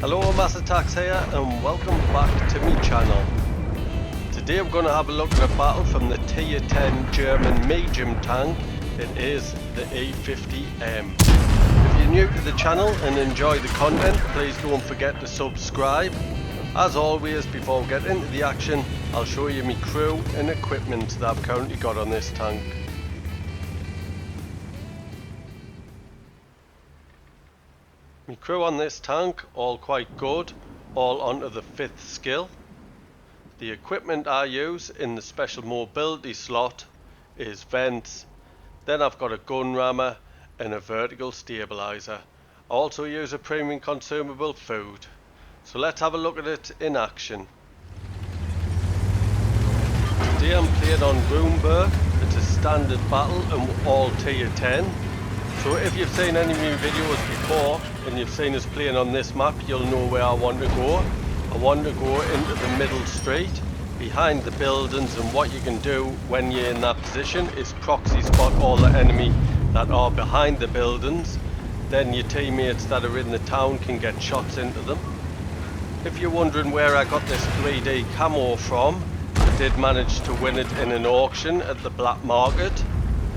Hello, Mass Attacks here and welcome back to my channel. Today we're going to have a look at a battle from the Tier 10 German medium tank. It is the E50M. If you're new to the channel and enjoy the content, please don't forget to subscribe. As always, before we get into the action, I'll show you my crew and equipment that I've currently got on this tank. My crew on this tank, all quite good, all onto the 5th skill. The equipment I use in the special mobility slot is vents, then I've got a gun rammer and a vertical stabilizer. I also use a premium consumable food. So let's have a look at it in action. Today I'm playing on Roomberg. It's a standard battle and all tier 10. So if you've seen any of my videos before and you've seen us playing on this map, you'll know where I want to go. I want to go into the middle street behind the buildings, and what you can do when you're in that position is proxy spot all the enemy that are behind the buildings. Then your teammates that are in the town can get shots into them. If you're wondering where I got this 3D camo from, I did manage to win it in an auction at the black market.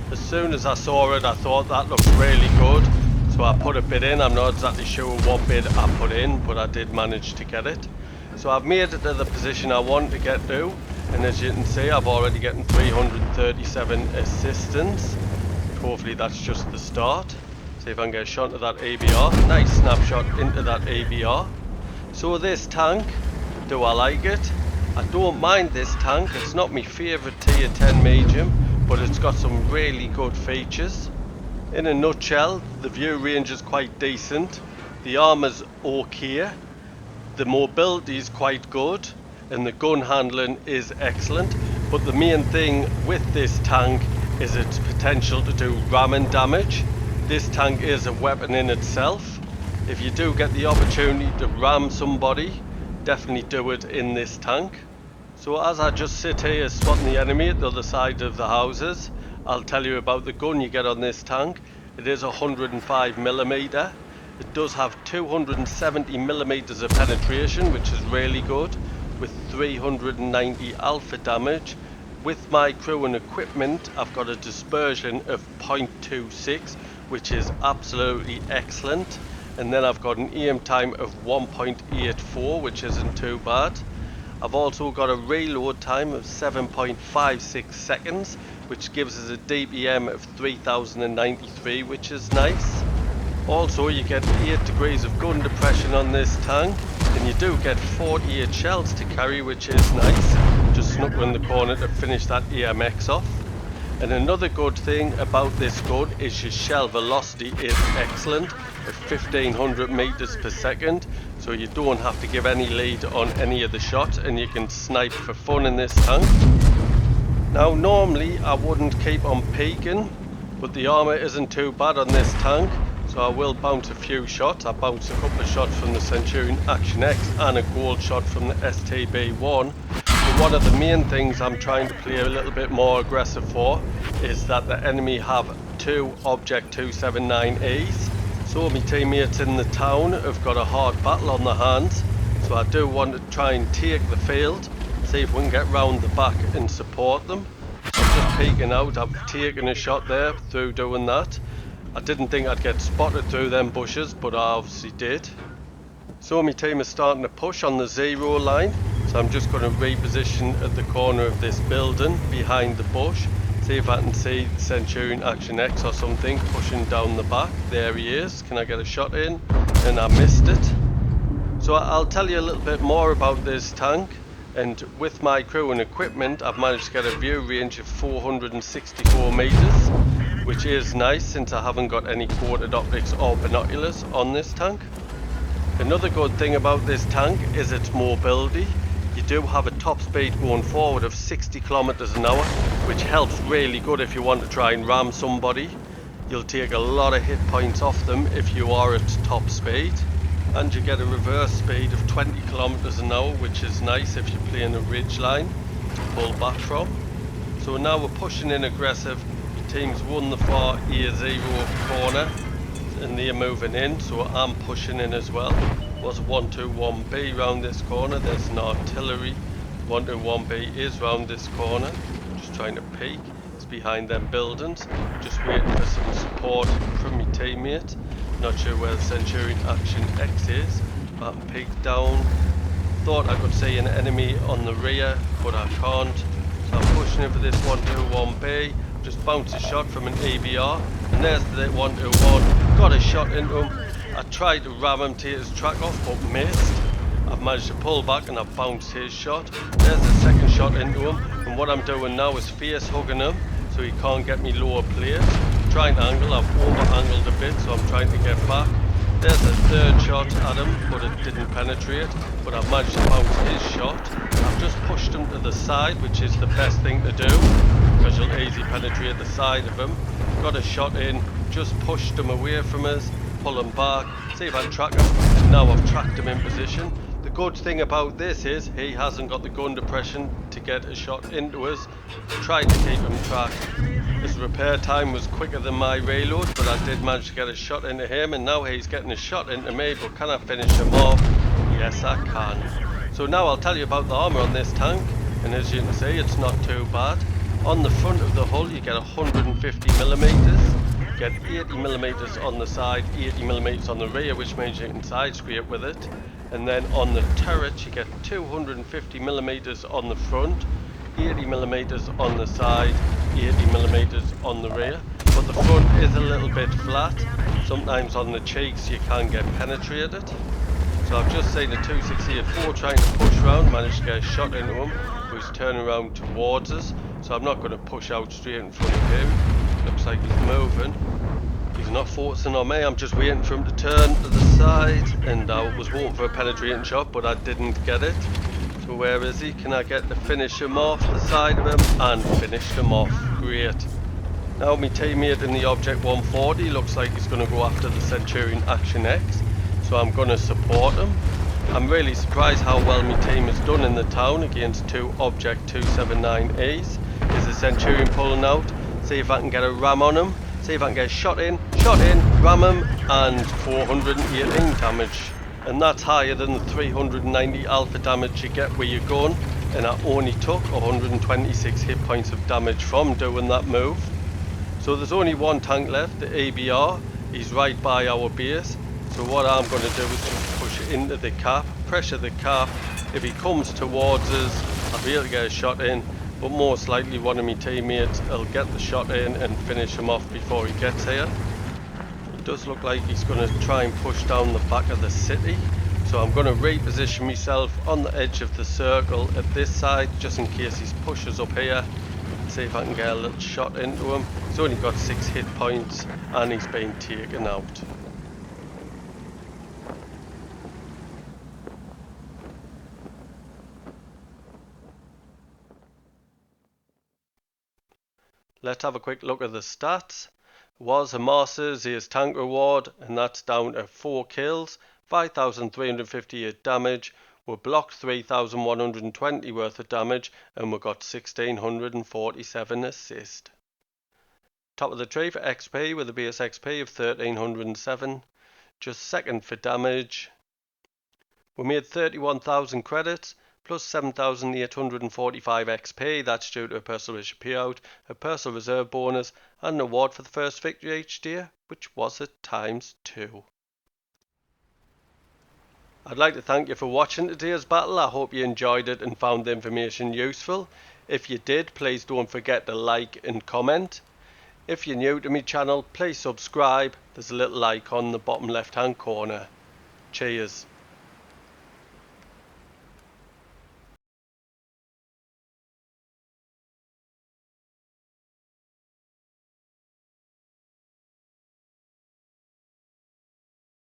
As soon as I saw it, I thought that looked really good, so I put a bid in. I'm not exactly sure what bid I put in, but I did manage to get it. So I've made it to the position I want to get to, and as you can see, I've already gotten 337 assistance. Hopefully that's just the start. See if I can get a shot of that ABR. Nice snapshot into that ABR. So this tank, do I like it? I don't mind this tank. It's not my favourite tier 10 medium, but it's got some really good features. In a nutshell, the view range is quite decent, the armour's okay, the mobility is quite good, and the gun handling is excellent. But the main thing with this tank is its potential to do ramming damage. This tank is a weapon in itself. If you do get the opportunity to ram somebody, definitely do it in this tank. So as I just sit here spotting the enemy at the other side of the houses, I'll tell you about the gun you get on this tank. It is 105mm. It does have 270mm of penetration, which is really good, with 390 alpha damage. With my crew and equipment, I've got a dispersion of 0.26, which is absolutely excellent. And then I've got an aim time of 1.84, which isn't too bad. I've also got a reload time of 7.56 seconds, which gives us a DPM of 3093, which is nice. Also, you get 8 degrees of gun depression on this tank, and you do get 48 shells to carry, which is nice. Just snuck in the corner to finish that AMX off. And another good thing about this gun is your shell velocity is excellent at 1500 meters per second, so you don't have to give any lead on any of the shots, and you can snipe for fun in this tank. Now normally I wouldn't keep on peeking, but the armor isn't too bad on this tank, so I will bounce a few shots. I bounced a couple of shots from the Centurion Action X and a gold shot from the STB-1. But one of the main things I'm trying to play a little bit more aggressive for is that the enemy have 2 Object 279Es. So my teammates in the town have got a hard battle on their hands, so I do want to try and take the field, see if we can get round the back and support them. I'm just peeking out. I've taken a shot there through doing that. I didn't think I'd get spotted through them bushes, but I obviously did. So my team is starting to push on the 0 line, so I'm just going to reposition at the corner of this building behind the bush. See if I can see the Centurion Action X or something pushing down the back. There he is. Can I get a shot in? And I missed it. So I'll tell you a little bit more about this tank. And with my crew and equipment, I've managed to get a view range of 464 meters, which is nice since I haven't got any quartered optics or binoculars on this tank. Another good thing about this tank is its mobility. You do have a top speed going forward of 60 kilometers an hour, which helps really good if you want to try and ram somebody. You'll take a lot of hit points off them if you are at top speed. And you get a reverse speed of 20 kilometers an hour, which is nice if you're playing a ridge line to pull back from. So now we're pushing in aggressive. The team's won the far A0 corner and they're moving in, so I'm pushing in as well. Was 121B round this corner. There's an artillery. 121B is round this corner. Just trying to peek. It's behind them buildings. Just waiting for some support from my teammate. Not sure where the Centurion Action X is, but I'm peeked down. Thought I could see an enemy on the rear, but I can't. So I'm pushing in for this 121B. Just bounced a shot from an EBR, and there's the 121. Got a shot into him. I tried to ram him to his track off, but missed. I've managed to pull back and I've bounced his shot. There's the second shot into him, and what I'm doing now is face hugging him so he can't get me lower plate. Trying to angle, I've over angled a bit, so I'm trying to get back. There's a third shot at him, but it didn't penetrate, but I've managed to bounce his shot. I've just pushed him to the side, which is the best thing to do, because you'll easily penetrate the side of him. Got a shot in, just pushed him away from us, pull him back, see if I can track him, and now I've tracked him in position. The good thing about this is he hasn't got the gun depression to get a shot into us. Tried to keep him tracked. His repair time was quicker than my reload, but I did manage to get a shot into him, and now he's getting a shot into me. But can I finish him off? Yes, I can. So now I'll tell you about the armour on this tank, and as you can see, it's not too bad. On the front of the hull you get 150mm, get 80mm on the side, 80mm on the rear, which means you can side scrape with it. And then on the turret you get 250mm on the front, 80mm on the side, 80mm on the rear. But the front is a little bit flat. Sometimes on the cheeks you can get penetrated. So I've just seen a 264 trying to push round, managed to get a shot into him, who's turning around towards us. So I'm not going to push out straight in front of him. Looks like he's moving. He's not focusing on me, I'm just waiting for him to turn to the side, and I was hoping for a penetrating shot, but I didn't get it. So where is he? Can I get to finish him off the side of him? And finished him off. Great. Now my teammate in the Object 140 looks like he's going to go after the Centurion Action X, so I'm going to support him. I'm really surprised how well my team has done in the town against two Object 279Es. Is the Centurion pulling out? See if I can get a ram on him. See if I can get a shot in, ram him, and 418 damage. And that's higher than the 390 alpha damage you get where you're going. And I only took 126 hit points of damage from doing that move. So there's only one tank left, the EBR. He's right by our base. So what I'm going to do is just push into the cap, pressure the cap. If he comes towards us, I'll be able to get a shot in. But most likely one of my teammates will get the shot in and finish him off before he gets here. It does look like he's going to try and push down the back of the city. So I'm going to reposition myself on the edge of the circle at this side, just in case he pushes up here. See if I can get a little shot into him. He's only got 6 hit points and he's been taken out. Let's have a quick look at the stats. Was Hamas's his tank reward, and that's down to 4 kills, 5,358 damage. We blocked 3,120 worth of damage, and we got 1,647 assist. Top of the tree for XP with a base XP of 1,307. Just second for damage. We made 31,000 credits. Plus 7,845 XP, that's due to a personal issue payout, a personal reserve bonus, and an award for the first victory each day, which was at ×2. I'd like to thank you for watching today's battle. I hope you enjoyed it and found the information useful. If you did, please don't forget to like and comment. If you're new to my channel, please subscribe. There's a little icon in the bottom left hand corner. Cheers.